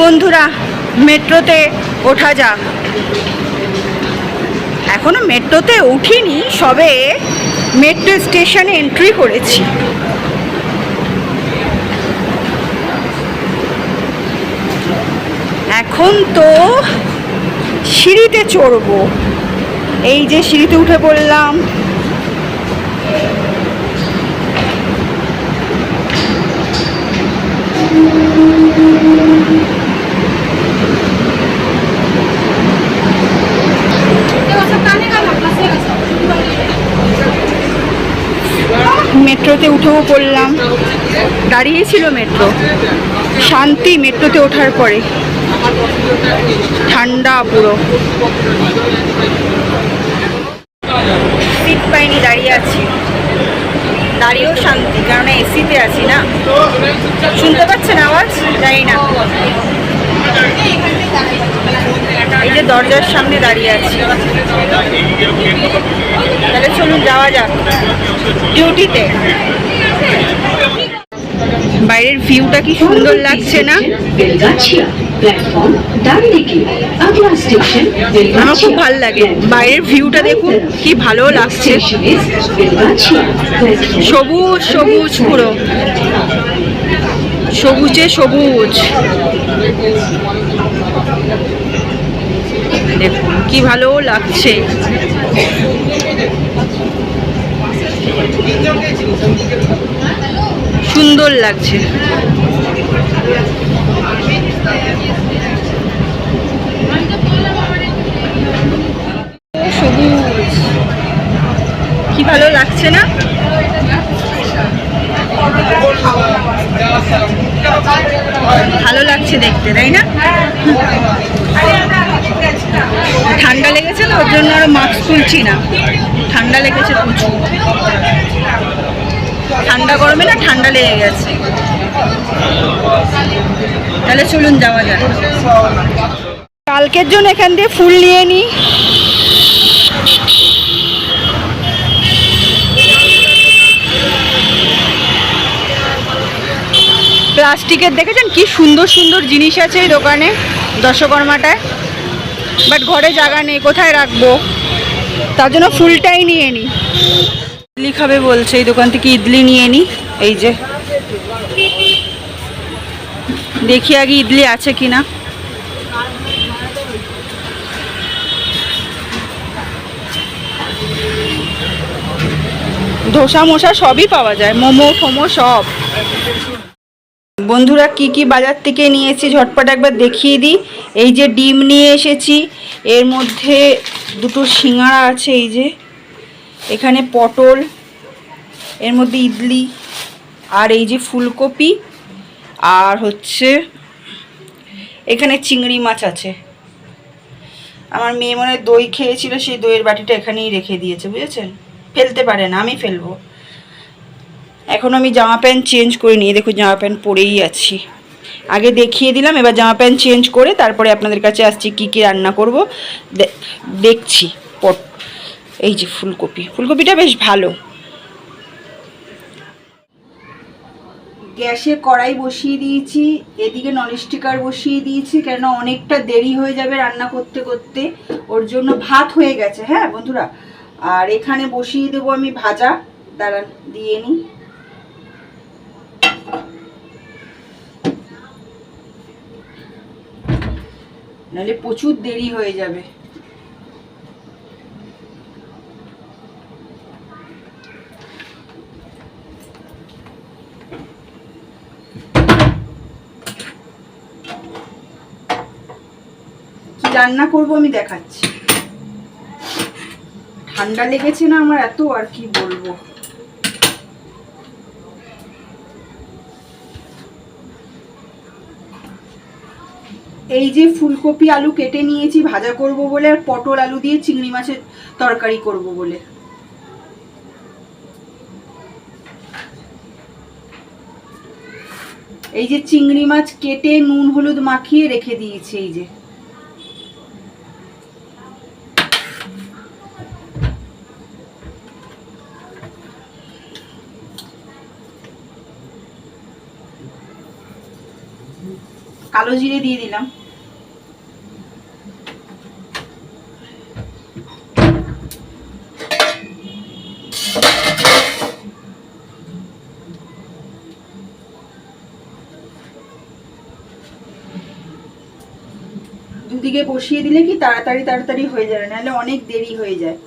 বন্ধুরা, মেট্রোতে ওঠা যাক। এখনো মেট্রোতে উঠিনি, সবে মেট্রো স্টেশনে এন্ট্রি করেছি। এখন তো সিঁড়িতে চড়বো। এই যে সিঁড়িতে উঠে পড়লাম। মেট্রোতে উঠেও পড়লাম। দাঁড়িয়েছিল মেট্রো, শান্তি মেট্রোতে ওঠার পরে। ঠান্ডা পুরো, সিট পাইনি, দাঁড়িয়ে আছি। দাঁড়িয়েও শান্তি, কারণ এসিতে আছি না। শুনতে পাচ্ছেন আওয়াজ? জানি না। এই যে দরজার সামনে দাঁড়িয়ে আছি। তাহলে চলুন যাওয়া যাক ডিউটিতে। বাইরের ভিউটা কি সুন্দর লাগছে না? আমার খুব ভালো লাগে বাইরের ভিউটা, দেখুন কি ভালো লাগছে। সবুজ সবুজ, পুরো সবুজে সবুজ। দেখুন কি ভালো লাগছে। সুন্দর লাগছে। সবুজ কি ভালো লাগছে না? ভালো লাগছে দেখতে, তাই না? ঠান্ডা লেগেছে না, ওর জন্য আরো মাস্ক তুলছি না। ঠান্ডা লেগেছে প্রচুর। ঠান্ডা গরমে না ঠান্ডা লেগে গেছে। তাহলে চলুন যাওয়া যাক। কালকের জন্য এখান দিয়ে ফুল নিয়ে নিই। প্লাস্টিকের দেখেছেন কি সুন্দর সুন্দর জিনিস আছে এই দোকানে, দশকর্মাটায়। বাট ঘরে জায়গা নেই, কোথায় রাখবো? তার জন্য ফুলটাই নিয়ে নিই। ইডলি খাবে বলছে, এই দোকান থেকে ইডলি নিয়ে নিই। এই যে দেখি আগে ইডলি আছে কিনা। ধোসা মোসা সবই পাওয়া যায়, মোমো ফোমো সব। বন্ধুরা কি কি বাজার থেকে নিয়েছি ঝটপট একবার দেখিয়ে দিই। এই যে ডিম নিয়ে এসেছি, এর মধ্যে দুটো সিঙ্গাড়া আছে। এই যে এখানে পটল, এর মধ্যে ইডলি, আর এই যে ফুলকপি, আর হচ্ছে এখানে চিংড়ি মাছ আছে। আমার মেয়ে মনে হয় দই খেয়েছিল, সেই দইয়ের বাটিটা এখানেই রেখে দিয়েছে, বুঝেছেন? ফেলতে পারে না, আমি ফেলবো। এখন আমি জামা প্যান্ট চেঞ্জ করে নিয়ে, দেখুন জামা প্যান্ট পরেই আছি। আগে দেখিয়ে দিলাম, এবার জামা প্যান্ট চেঞ্জ করে তারপরে আপনাদের কাছে আসছি কি কি রান্না করব দেখছি। এই যে ফুলকপি, ফুলকপিটা বেশ ভালো। গ্যাসে কড়াই বসিয়ে দিয়েছি, এদিকে ননস্টিকার বসিয়ে দিয়েছি, কেন অনেকটা দেরি হয়ে যাবে রান্না করতে করতে। ওর জন্য ভাত হয়ে গেছে, হ্যাঁ বন্ধুরা। আর এখানে বসিয়ে দেবো আমি ভাজা। দাঁড়ান দিয়ে নিই। নাহলে প্রচুর দেরি হয়ে যাবে। কি রান্না করব আমি দেখাচ্ছি। ঠান্ডা লেগেছে না আমার এত, আর কি বলবো। এই যে ফুলকপি আলু কেটে নিয়েছি ভাজা করব বলে, আর পটল আলু দিয়ে চিংড়ি মাছের তরকারি করব বলে। এই যে চিংড়ি মাছ কেটে নুন হলুদ মাখিয়ে রেখে দিয়েছি। এই যে কালো জিরে দিয়ে দিলাম। দুদিকে বসিয়ে দিলে কি তাড়াতাড়ি হয়ে যাবে, নাহলে অনেক দেরি হয়ে যায়।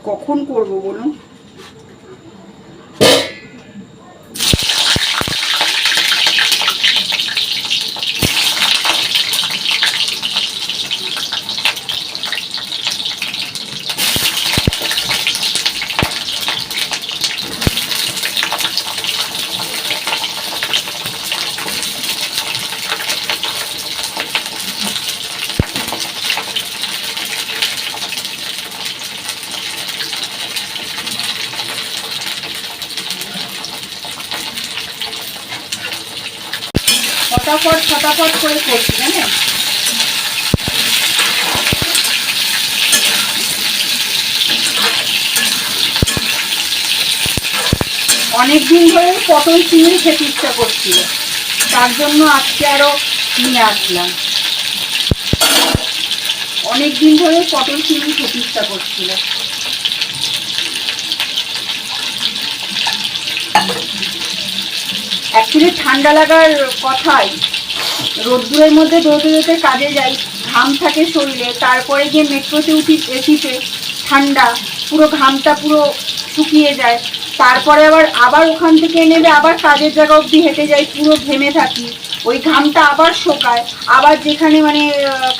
কখন করব বলুন? ফটাফট করে করছি, জানেন? অনেকদিন ধরে পটল চিংড়ি খেতে ইচ্ছা করছিল, তার জন্য আজকে আরো নিয়ে আসলাম। অনেকদিন ধরে পটল চিংড়ি খেতে ইচ্ছা করছিল। অ্যাকচুয়ালি ঠান্ডা লাগার কথাই, রোদ্দুরের মধ্যে দৌড়তে কাজে যাই, ঘাম থাকে শরীরে, তারপরে গিয়ে মেট্রোতে উঠি এসিতে, ঠান্ডা, পুরো ঘামটা পুরো শুকিয়ে যায়, তারপরে আবার ওখান থেকে নেবে, আবার কাজের জায়গা অবধি হেঁটে যাই, পুরো ঘেমে থাকি, ওই ঘামটা আবার শোকায়, আবার যেখানে মানে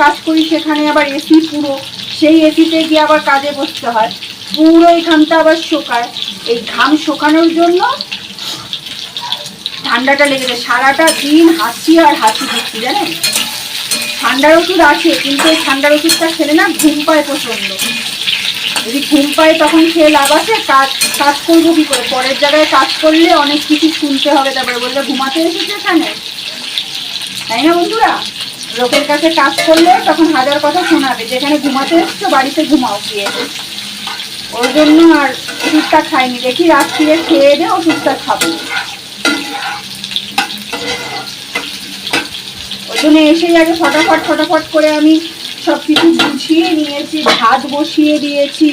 কাজ করি সেখানে আবার এসি পুরো, সেই এসিতে গিয়ে আবার কাজে বসতে হয়, পুরো এই ঘামটা আবার শোকায়। এই ঘাম শোকানোর জন্য ঠান্ডাটা লেগে যায়। সারাটা দিন হাসি আর হাসি দিচ্ছি, জানেন? ঠান্ডার ওষুধ আছে, কিন্তু এই ঠান্ডার ওষুধটা খেলে না ঘুম পায় প্রচন্ড। যদি ঘুম পায় তখন খেয়ে লাভ আছে? কাজ করবো কি করে? পরের জায়গায় কাজ করলে অনেক কিছু শুনতে হবে, তারপরে বললে ঘুমাতে এসেছে এখানে, তাই না বন্ধুরা? লোকের কাছে কাজ করলে তখন হাজার কথা শোনাবে, যেখানে ঘুমাতে এসছো বাড়িতে ঘুমাও গিয়ে। ওই জন্য আর ওষুধটা খাইনি, দেখি রাত্রিরে খেয়ে দিয়ে ওষুধটা খাবো। ওই জন্য এসেই আগে ফটাফট করে আমি সব কিছু গুছিয়ে নিয়েছি, ভাত বসিয়ে দিয়েছি,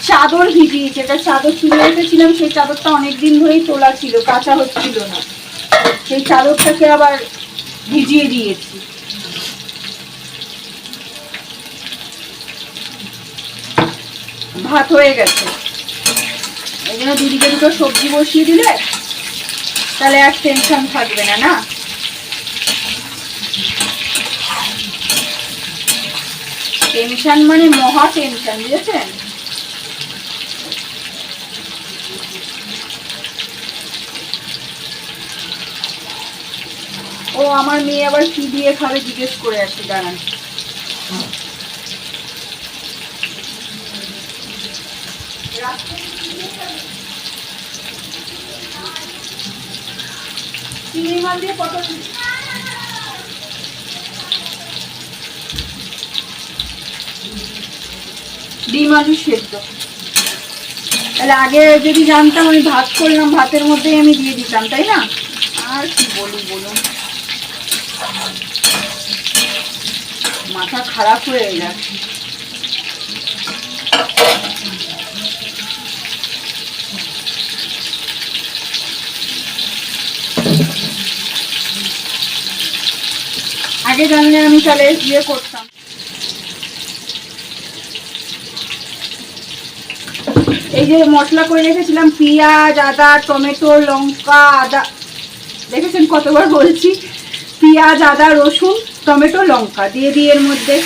চাদর ভিজিয়েছি। একটা চাদর তুলে রেখেছিলাম, সেই চাদরটা অনেকদিন ধরেই তোলা ছিল, কাঁচা হচ্ছিল না, সেই চাদরটাকে আবার ভিজিয়ে দিয়েছি। ভাত হয়ে গেছে, এই জন্য দুদিকে দুটো সবজি বসিয়ে দিলে তাহলে আর টেনশন থাকবে না, না? টেনশন মানে মহা টেনশন, বুঝেছেন? ও আমার মেয়ে আবার কি দিয়ে খাবে জিজ্ঞেস করে আসি, দাঁড়ান। চিংড়ি মাছ দিয়ে পটল, ডিম আলু সেদ্ধ। তাহলে আগে যদি জানতাম, আমি ভাত করলাম, ভাতের মধ্যেই আমি দিয়ে দিতাম, তাই না? আর কি বলি বলুন, মাথা খারাপ হয়ে যায়। আগে জানলে আমি তাহলে ইয়ে করতাম। এই যে মশলা করে রেখেছিলাম, পেঁয়াজ, আদা, টমেটো, লঙ্কা, আদা, দেখেছেন কতবার বলছি, পেঁয়াজ, আদা, রসুন, টমেটো, লঙ্কা দিয়ে দিই এর মধ্যে।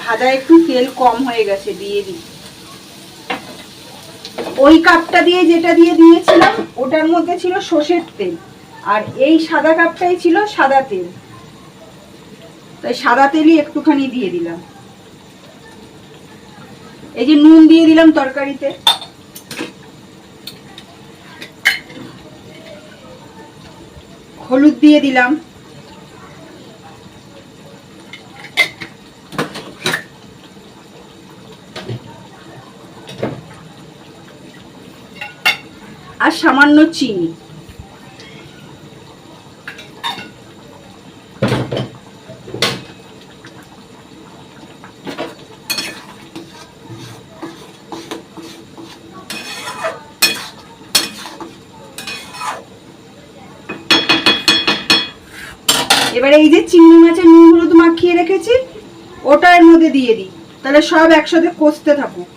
ভাজা একটু তেল কম হয়ে গেছে, দিয়ে দিই। ওই কাপটা দিয়ে যেটা দিয়ে দিয়েছিলাম ওটার মধ্যে ছিল সর্ষের তেল, আর এই সাদা কাপটাই ছিল সাদা তেল, তাই সাদা তেলই একটুখানি দিয়ে দিলাম। এই যে নুন দিয়ে দিলাম তরকারিতে, হলুদ দিয়ে দিলাম, আর সামান্য চিনি। এবারে এই যে চিংড়ি মাছের নুন হলুদ মাখিয়ে রেখেছি ওটা এর মধ্যে দিয়ে দিই, তাহলে সব একসাথে কষতে থাকুক।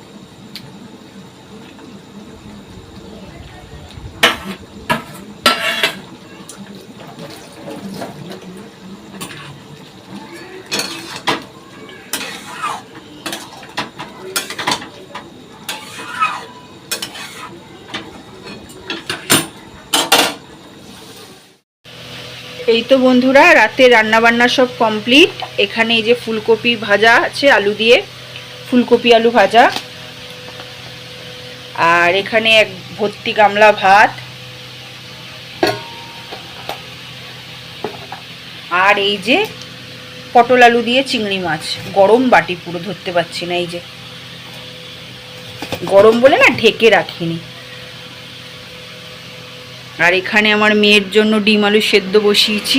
এই তো বন্ধুরা রাতে রান্না বান্না সব কমপ্লিট। এখানে এই যে ফুলকপি ভাজা আছে আলু দিয়ে, ফুলকপি আলু ভাজা, আর এখানে এক ভর্তি গামলা ভাত, আর এই যে পটল আলু দিয়ে চিংড়ি মাছ, গরম বাটি পুরো ধরতে পারছি না, এই যে গরম বলে না ঢেকে রাখিনি। আর এখানে আমার মেয়ের জন্য ডিম আলু সেদ্ধ বসিয়েছি।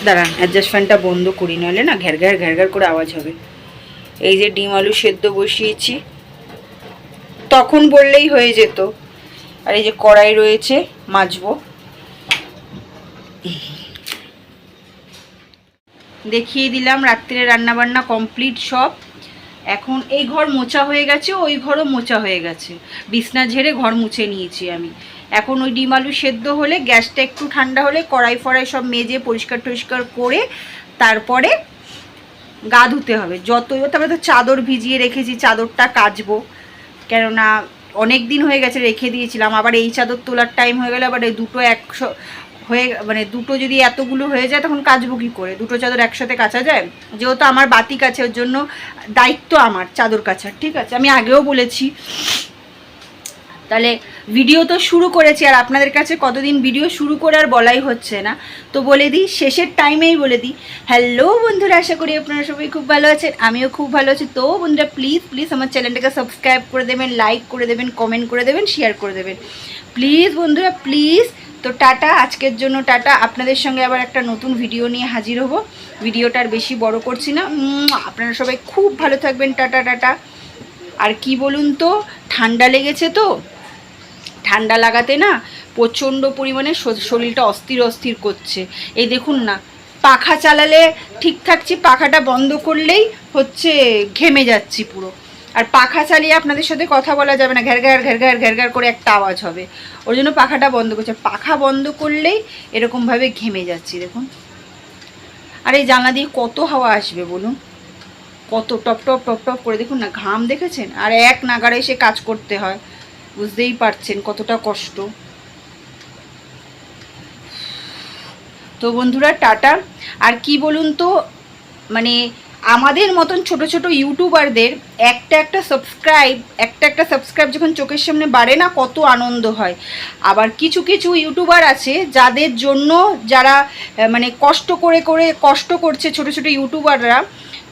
দাঁড়ান অ্যাডজাস্ট ফ্যানটা বন্ধ করি, নাহলে না ঘ্যার ঘ্যার করে আওয়াজ হবে। এই যে ডিম আলু সেদ্ধ বসিয়েছি, তখন বললেই হয়ে যেত। আর এই যে কড়াই রয়েছে, মাজবো। দেখিয়ে দিলাম রাত্রে রান্নাবান্না কমপ্লিট সব। এখন এই ঘর মোছা হয়ে গেছে, ওই ঘরও মোছা হয়ে গেছে, বিছনা ঝেড়ে ঘর মুছে নিয়েছি আমি। এখন ওই ডিম আলু সেদ্ধ হলে, গ্যাসটা একটু ঠান্ডা হলে কড়াই ফড়াই সব মেজে পরিষ্কার টরিষ্কার করে তারপরে গা ধুতে হবে। যতই, তারপরে তো চাদর ভিজিয়ে রেখেছি, চাদরটা কাচবো, কেননা অনেক দিন হয়ে গেছে রেখে দিয়েছিলাম। আবার এই চাদর তোলার টাইম হয়ে গেলে আবার এই দুটো একশো হয়ে, মানে দুটো যদি এতগুলো হয়ে যায় তখন কাচবো কী করে? দুটো চাদর একসাথে কাচা যায়? যেহেতু আমার বাতিক আছে, ওর জন্য দায়িত্ব আমার চাদর কাচার, ঠিক আছে? আমি আগেও বলেছি। তাহলে ভিডিও তো শুরু করেছি, আর আপনাদের কাছে কতদিন ভিডিও শুরু করে আর বলাই হচ্ছে না, তো বলে দিই, শেষের টাইমেই বলে দিই। হ্যালো বন্ধুরা, আশা করি আপনারা সবাই খুব ভালো আছেন, আমিও খুব ভালো আছি। তো বন্ধুরা প্লিজ প্লিজ আমার চ্যানেলটাকে সাবস্ক্রাইব করে দেবেন, লাইক করে দেবেন, কমেন্ট করে দেবেন, শেয়ার করে দেবেন, প্লিজ বন্ধুরা প্লিজ। তো টাটা, আজকের জন্য টাটা। আপনাদের সঙ্গে আবার একটা নতুন ভিডিও নিয়ে হাজির হব। ভিডিওটা আর বেশি বড় করছি না। আপনারা সবাই খুব ভালো থাকবেন, টাটা টাটা। আর কি বলুন তো, ঠান্ডা লেগেছে তো, ঠান্ডা লাগাতে না প্রচণ্ড পরিমাণে শরীরটা অস্থির অস্থির করছে। এই দেখুন না, পাখা চালালে ঠিক থাকছি, পাখাটা বন্ধ করলেই হচ্ছে ঘেমে যাচ্ছি পুরো। আর পাখা চালিয়ে আপনাদের সাথে কথা বলা যাবে না, ঘ্যার ঘ্যার ঘ্যার ঘ্যার ঘ্যার ঘ্যার করে একটা আওয়াজ হবে, ওর জন্য পাখাটা বন্ধ করছে। পাখা বন্ধ করলেই এরকমভাবে ঘেমে যাচ্ছি দেখুন। আর এই জানলা দিয়ে কত হাওয়া আসবে বলুন, কত টপ টপ টপ টপ করে, দেখুন না ঘাম দেখেছেন। আর এক নাগাড়ে এসে কাজ করতে হয়, বুঝতেই পারছেন কতটা কষ্ট। তো বন্ধুরা টাটা। আর কি বলুন তো, মানে আমাদের মতন ছোট ছোট ইউটিউবারদের একটা সাবস্ক্রাইব যখন চোখের সামনে বাড়ে না, কত আনন্দ হয়। আবার কিছু কিছু ইউটিউবার আছে যাদের জন্য, যারা মানে কষ্ট করছে ছোট ছোট ইউটিউবাররা,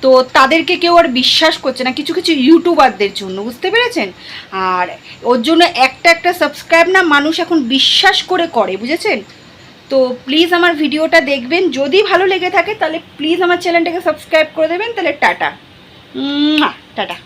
তো তাদেরকে কেউ আর বিশ্বাস করছে না, কিছু কিছু ইউটিউবারদের জন্য, বুঝতে পেরেছেন? আর ওর জন্য একটা সাবস্ক্রাইব না মানুষ এখন বিশ্বাস করে, বুঝেছেন? তো প্লিজ আমার ভিডিওটা দেখবেন, যদি ভালো লেগে থাকে তাহলে প্লিজ আমার চ্যানেলটাকে সাবস্ক্রাইব করে দেবেন। তাহলে টাটা, টাটা।